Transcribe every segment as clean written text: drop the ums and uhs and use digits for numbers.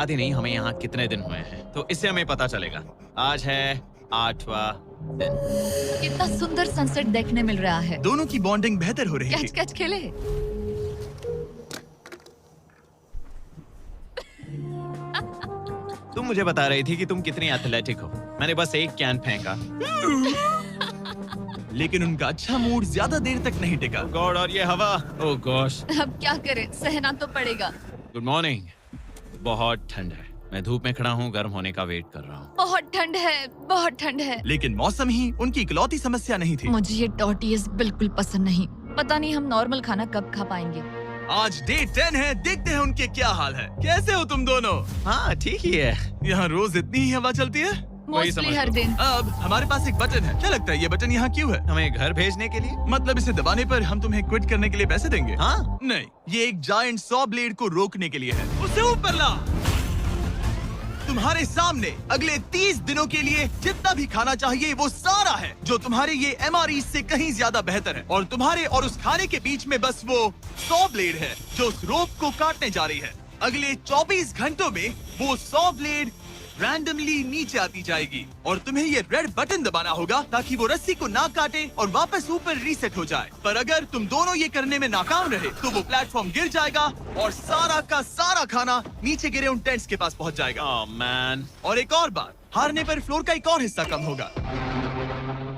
आदि नहीं हमें यहाँ कितने दिन हुए हैं, तो इससे हमें पता चलेगा। आज है 8वां दिन। कितना सुंदर सनसेट देखने मिल रहा है। दोनों की बॉन्डिंग बेहतर हो रही कैच थी। कैच खेले। तुम मुझे बता रही थी कि तुम कितनी एथलेटिक हो। मैंने बस एक कैन फेंका। लेकिन उनका अच्छा मूड ज्यादा देर तक नहीं टिका। गॉड, और ये हवा। ओह गॉश। अब क्या करें, सहना तो पड़ेगा। Good morning. बहुत ठंड है। मैं धूप में खड़ा हूँ, गर्म होने का वेट कर रहा हूँ। बहुत ठंड है, बहुत ठंड है। लेकिन मौसम ही उनकी इकलौती समस्या नहीं थी। मुझे ये टॉर्टियस बिल्कुल पसंद नहीं। पता नहीं हम नॉर्मल खाना कब खा पाएंगे। आज डे 10 है, देखते हैं उनके क्या हाल है। कैसे हो तुम दोनों? हाँ ठीक ही है। यहाँ रोज इतनी ही हवा चलती है? वही समझ मोस्टली हर लो। दिन। अब हमारे पास एक बटन है। क्या लगता है ये बटन यहाँ क्यों है? हमें घर भेजने के लिए। मतलब इसे दबाने पर हम तुम्हें क्विट करने के लिए पैसे देंगे? हाँ। नहीं, ये एक जायंट सॉ ब्लेड को रोकने के लिए है। उसे ऊपर ला। तुम्हारे सामने अगले 30 दिनों के लिए जितना भी खाना चाहिए वो सारा है, जो तुम्हारे ये MRE से कहीं ज्यादा बेहतर है। और तुम्हारे और उस खाने के बीच में बस वो सॉ ब्लेड है जो उस रोप को काटने जा रही है। अगले 24 घंटों में वो सॉ ब्लेड रैंडमली नीचे आती जाएगी और तुम्हें ये रेड बटन दबाना होगा ताकि वो रस्सी को ना काटे और वापस ऊपर रीसेट हो जाए। पर अगर तुम दोनों ये करने में नाकाम रहे तो वो प्लेटफॉर्म गिर जाएगा और सारा का सारा खाना नीचे गिरे उन टेंट्स के पास पहुंच जाएगा। Oh man. और एक और बात, हारने पर फ्लोर का एक और हिस्सा कम होगा।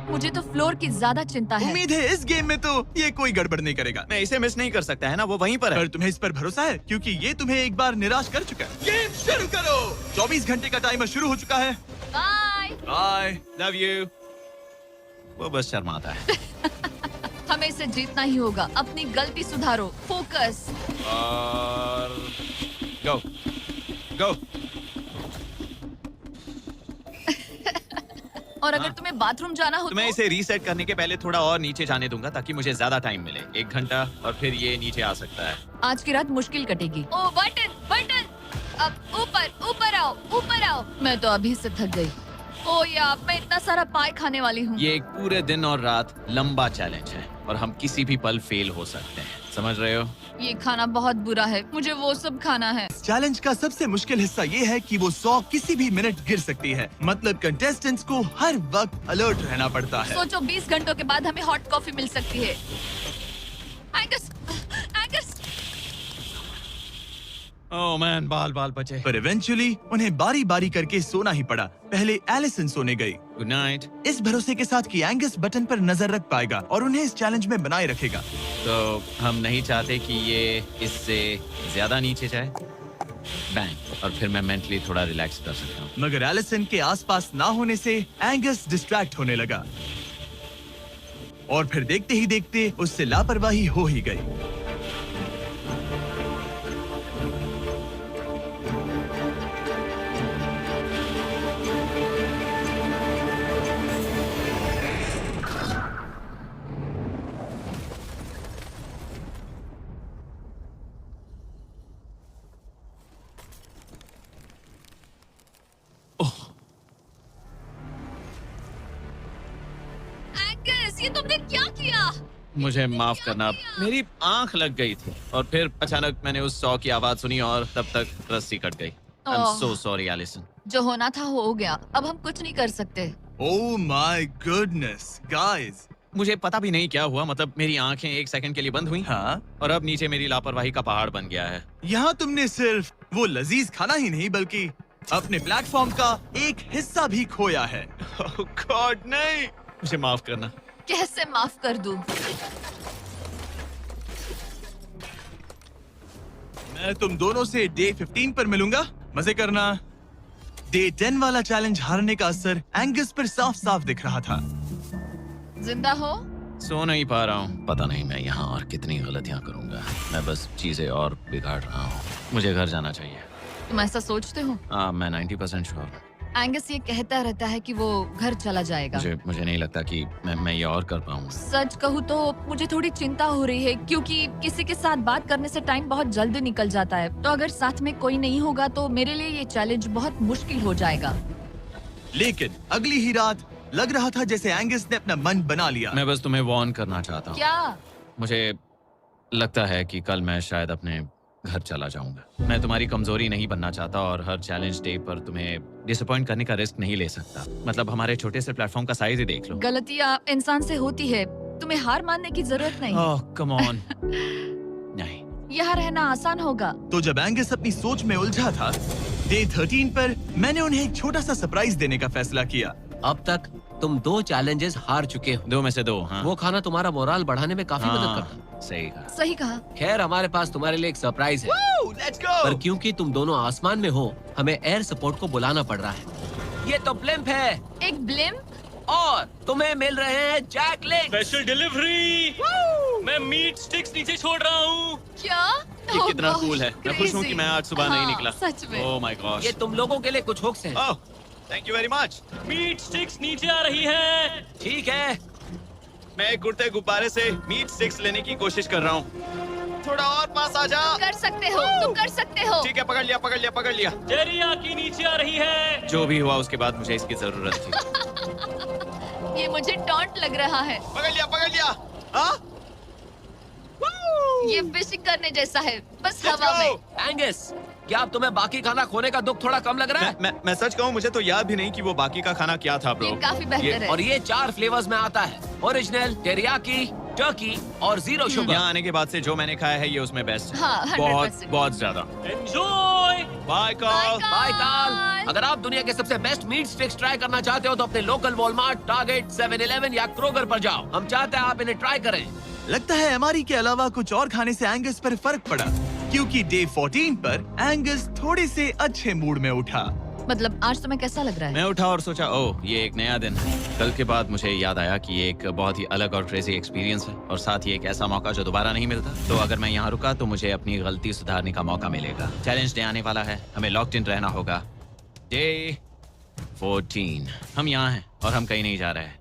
मुझे तो फ्लोर की ज्यादा चिंता है। उम्मीद है इस गेम में तो ये कोई गड़बड़ नहीं करेगा। मैं इसे मिस नहीं कर सकता है ना, वो वहीं पर है। पर तुम्हें इस पर भरोसा है क्योंकि ये तुम्हें एक बार निराश कर चुका है। गेम शुरू करो। 24 घंटे का टाइमर शुरू हो चुका है। बाय। बाय। Love you. वो बस शर्माता है। हमें इसे जीतना ही होगा। अपनी गलती सुधारो। फोकस। और गो गो। और अगर हाँ। तुम्हें बाथरूम जाना हो तो मैं इसे रीसेट करने के पहले थोड़ा और नीचे जाने दूंगा ताकि मुझे ज्यादा टाइम मिले। 1 घंटा और फिर ये नीचे आ सकता है। आज की रात मुश्किल कटेगी। ओ बटन बटन। अब ऊपर ऊपर आओ, ऊपर आओ। मैं तो अभी से थक गई। ओ यार, मैं इतना सारा पाई खाने वाली हूँ। ये एक पूरे दिन और रात लंबा चैलेंज है और हम किसी भी पल फेल हो सकते हैं। समझ रहे हो? ये खाना बहुत बुरा है। मुझे वो सब खाना है। चैलेंज का सबसे मुश्किल हिस्सा ये है कि वो 100 किसी भी मिनट गिर सकती है। मतलब कंटेस्टेंट्स को हर वक्त अलर्ट रहना पड़ता है। सोचो 20 घंटों के बाद हमें हॉट कॉफी मिल सकती है। Angus, Angus. ओह मैन, बाल बाल बचे। पर इवेंचुअली उन्हें बारी बारी करके सोना ही पड़ा। पहले एलिसन सोने गई, गुड नाइट। इस भरोसे के साथ कि एंगस बटन पर नजर रख पाएगा और उन्हें इस चैलेंज में बनाए रखेगा। तो हम नहीं चाहते कि ये इससे ज्यादा नीचे जाए। बैंग। और फिर मैं मेंटली थोड़ा रिलैक्स कर सकता हूँ। मगर एलिसन के आसपास ना होने से एंगस डिस्ट्रैक्ट होने लगा और फिर देखते ही देखते उससे लापरवाही हो ही गई। एंगस, ये तुमने क्या किया? मुझे माफ करना, मेरी आंख लग गई थी और फिर अचानक मैंने उस 100 की आवाज सुनी और तब तक रस्सी कट गई। I am oh. So sorry Alison. जो होना था हो गया। अब हम कुछ नहीं कर सकते। Oh my goodness guys. मुझे पता भी नहीं क्या हुआ, मतलब मेरी आंखें 1 सेकंड के लिए बंद हुई हाँ, और अब नीचे मेरी लापरवाही का पहाड़ बन गया है। यहाँ तुमने सिर्फ वो लजीज खाना ही नहीं बल्कि अपने प्लेटफॉर्म का एक हिस्सा भी खोया है। ओह गॉड, नहीं। मुझे माफ करना। कैसे माफ कर दूं? मैं तुम दोनों से डे 15 पर मिलूंगा। मजे करना। डे 10 वाला चैलेंज हारने का असर एंगस पर साफ साफ दिख रहा था। जिंदा हो? सो नहीं पा रहा हूँ। पता नहीं मैं यहाँ और कितनी गलतियाँ करूँगा। मैं बस चीजें और बिगाड़ रहा हूँ। मुझे घर जाना चाहिए। तुम ऐसा सोचते हो? मैं 90% श्योर हूँ। एंगस ये कहता रहता है कि वो घर चला जाएगा। मुझे नहीं लगता कि मैं ये और कर पाऊंगा। सच कहूँ तो मुझे थोड़ी चिंता हो रही है क्योंकि किसी के साथ बात करने से टाइम बहुत जल्दी निकल जाता है। तो अगर साथ में कोई नहीं होगा तो मेरे लिए ये चैलेंज बहुत मुश्किल हो जाएगा। लेकिन अगली ही रात लग रहा था जैसे एंगस ने अपना मन बना लिया। मैं बस तुम्हें वार्न करना चाहता हूँ। क्या? मुझे लगता है कि कल मैं शायद अपने घर चला जाऊंगा। मैं तुम्हारी कमजोरी नहीं बनना चाहता और हर चैलेंज डे पर तुम्हें डिसअपॉइंट करने का रिस्क नहीं ले सकता। मतलब हमारे छोटे से प्लेटफॉर्म का साइज ही देख लो। गलतियाँ इंसान से होती है, तुम्हें हार मानने की जरूरत नहीं। ओह कम ऑन। नहीं, यहाँ रहना आसान होगा। तो जब एंगस अपनी सोच में उलझा था, डे 13 पर मैंने उन्हें एक छोटा सा सरप्राइज देने का फैसला किया। अब तक तुम 2 चैलेंजेस हार चुके हो। 2 में से 2। हाँ, वो खाना तुम्हारा मोराल बढ़ाने में काफी मदद करता। हाँ, सही कहा। सही कहा। खैर, हमारे पास तुम्हारे लिए एक सरप्राइज है। Let's go. पर क्योंकि तुम दोनों आसमान में हो, हमें एयर सपोर्ट को बुलाना पड़ रहा है। ये तो ब्लिम्प है एक ब्लिम्प? और तुम्हें मिल रहे हैं जैक लिंक्स। Special delivery. मैं मीट स्टिक्स नीचे छोड़ रहा हूँ। क्या? ये Oh कितना gosh, कूल है। मैं खुश हूँ कि crazy। मैं आज सुबह नहीं हाँ, निकला। सच में। Oh my gosh. ये तुम लोगों के लिए कुछ हुक्स हैं। Oh, thank you very much. Meat sticks नीचे आ रही है। ठीक है, मैं एक उड़ते गुब्बारे से मीट स्टिक्स लेने की कोशिश कर रहा हूँ। थोड़ा और पास आ जा। कर सकते हो, तुम कर सकते हो। ठीक है, पकड़ लिया, पकड़ लिया, पकड़ लिया। टेरियाकी नीचे आ रही है। जो भी हुआ उसके बाद मुझे इसकी जरूरत थी। ये मुझे टॉन्ट लग रहा है। पकड़ लिया, पकड़ लिया। हाँ? ये फिशिंग करने जैसा है, बस Let's हवा go! में। एंगस, क्या अब तुम्हें बाकी खाना खोने का दुख थोड़ा कम लग रहा है? मैं सच कहूँ, मुझे तो याद भी नहीं कि वो बाकी का खाना क्या था ब्रो। ये काफी बेहतर है। और ये 4 फ्लेवर्स में आता है, ओरिजिनल, टेरियाकी, टर्की और 0 शुगर। यहाँ आने के बाद से जो मैंने खाया है ये उसमें बेस्ट है। हाँ, 100%। बहुत बहुत ज्यादा। एंजॉय। Bye call. बाय काल। अगर आप दुनिया के सबसे बेस्ट मीट स्टिक्स ट्राई करना चाहते हो तो अपने लोकल वॉलमार्ट, टारगेट, 7-Eleven या क्रोगर पर जाओ। हम चाहते हैं आप इन्हें ट्राई करें। लगता है एमआरई के अलावा कुछ और खाने से एंगस पर फर्क पड़ा, क्योंकि डे 14 पर एंगस थोड़े से अच्छे मूड में उठा। मतलब आज तुम्हें कैसा लग रहा है? मैं उठा और सोचा, ओह ये एक नया दिन है। कल के बाद मुझे याद आया कि ये एक बहुत ही अलग और क्रेजी एक्सपीरियंस है और साथ ही एक ऐसा मौका जो दोबारा नहीं मिलता। तो अगर मैं यहाँ रुका तो मुझे अपनी गलती सुधारने का मौका मिलेगा। चैलेंज डे आने वाला है, हमें लॉक्ड इन रहना होगा। डे 14 हम यहाँ हैं और हम कहीं नहीं जा रहे हैं।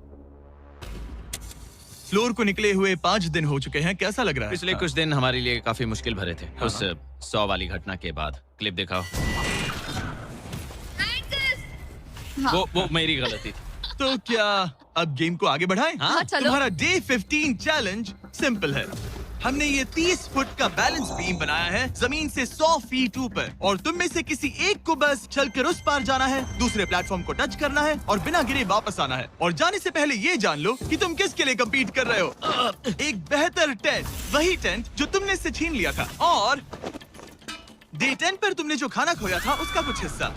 फ्लोर को निकले हुए 5 दिन हो चुके हैं। कैसा लग रहा है? पिछले कुछ दिन हमारे लिए काफी मुश्किल भरे थे। उस 100 वाली घटना के बाद। क्लिप दिखाओ। हाँ। वो मेरी गलती थी। तो क्या अब गेम को आगे बढ़ाएं? हाँ, चलो। तुम्हारा डे 15 चैलेंज सिंपल है। हमने ये 30 फुट का बैलेंस बीम बनाया है जमीन से 100 फीट ऊपर, और तुम में से किसी एक को बस चलकर उस पार जाना है, दूसरे प्लेटफॉर्म को टच करना है और बिना गिरे वापस आना है। और जाने से पहले ये जान लो कि तुम किसके लिए कम्पीट कर रहे हो। एक बेहतर टेंट, वही टेंट जो तुमने इससे छीन लिया था, और डे 10 पर तुमने जो खाना खोया था उसका कुछ हिस्सा।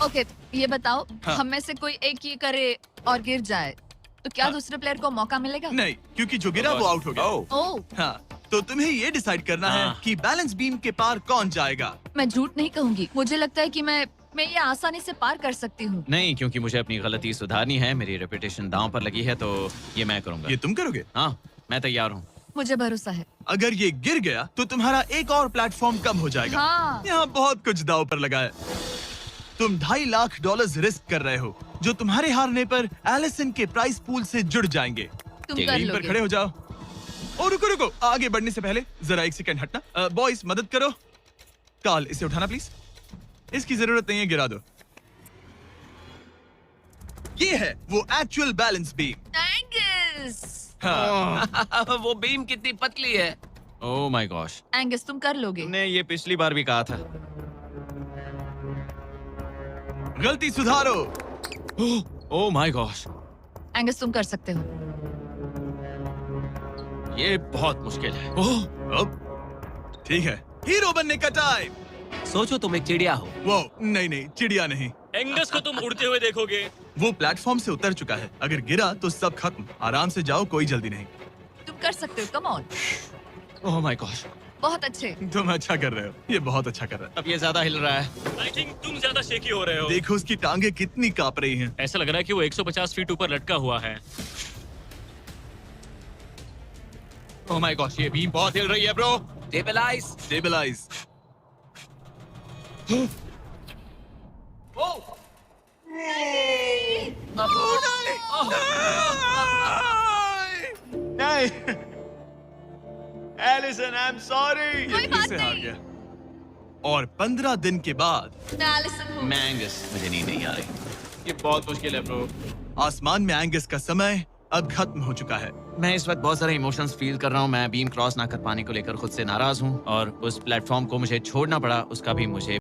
ओके, ये बताओ, हाँ। हम में से कोई एक ये करे और गिर जाए तो क्या हाँ। दूसरे प्लेयर को मौका मिलेगा? नहीं, क्योंकि जो गिरा वो आउट हो गया। ओह, ओह, हाँ, तो तुम्हें ये डिसाइड करना है हाँ। कि बैलेंस बीम के पार कौन जाएगा। मैं झूठ नहीं कहूंगी, मुझे लगता है कि मैं ये आसानी से पार कर सकती हूँ। नहीं, क्योंकि मुझे अपनी गलती सुधारनी है। मेरी रेपुटेशन दांव पर लगी है, तो ये मैं करूंगा। ये तुम करोगे? हाँ, मैं तैयार हूँ। मुझे भरोसा है। अगर ये गिर गया तो तुम्हारा एक और प्लेटफॉर्म कम हो जाएगा। हाँ। यहाँ बहुत कुछ दाव पर लगा है। तुम $2.5 लाख रिस्क कर रहे हो, जो तुम्हारे हारने पर एलिसन के प्राइस पूल से जुड़ जाएंगे। तुम ठीक कर है, टीम पर लोगे। खड़े हो जाओ। और रुको रुको, आगे बढ़ने से पहले जरा 1 सेकंड हटना। बॉयज मदद करो। कार्ल, इसे उठाना प्लीज। इसकी जरूरत नहीं है, गिरा दो। ये है वो एक्चुअल बैलेंस बीम। एंगस, हाँ, वो बीम कितनी पतली है। ओह माय गॉश, एंगस तुम कर लोगे। तुमने ये पिछली बार भी कहा था। गलती सुधारो। ओह माय गॉश, एंगस तुम कर सकते हो। ये बहुत मुश्किल है। ओह, अब ठीक है, हीरो बनने का टाइम। सोचो तुम एक चिड़िया हो। वो नहीं, चिड़िया नहीं। एंगस को तुम उड़ते हुए देखोगे। वो प्लेटफॉर्म से उतर चुका है। अगर गिरा तो सब खत्म। आराम से जाओ, कोई जल्दी नहीं। तुम कर सकते हो, come on. Oh my gosh, बहुत अच्छे। तुम अच्छा कर रहे हो, ये बहुत अच्छा कर रहा है। अब ये ज्यादा हिल रहा है। आई थिंक तुम ज्यादा शेकी हो रहे हो। देखो उसकी टांगे कितनी कांप रही हैं। ऐसा लग रहा है कि वो 150 फीट ऊपर लटका हुआ है। ओह माय गॉश, ये बीम बहुत हिल रही है ब्रो। स्टेबलाइज। स्टेबलाइज। नहीं, एलिसन, आई एम सॉरी। कोई बात फिर से हार नहीं। गया। और 15 दिन के बाद मैं एलिसन हूँ। मैं एंगस, मुझे नींद नहीं आ रही। ये बहुत मुश्किल है ब्रो। आसमान में एंगस का समय अब खत्म हो चुका है। मैं इस वक्त बहुत सारे इमोशंस फील कर रहा हूँ। मैं बीम क्रॉस ना कर पाने को लेकर खुद से नाराज हूँ और उस प्लेटफॉर्म को मुझे छोड़ना पड़ा, उसका भी मुझे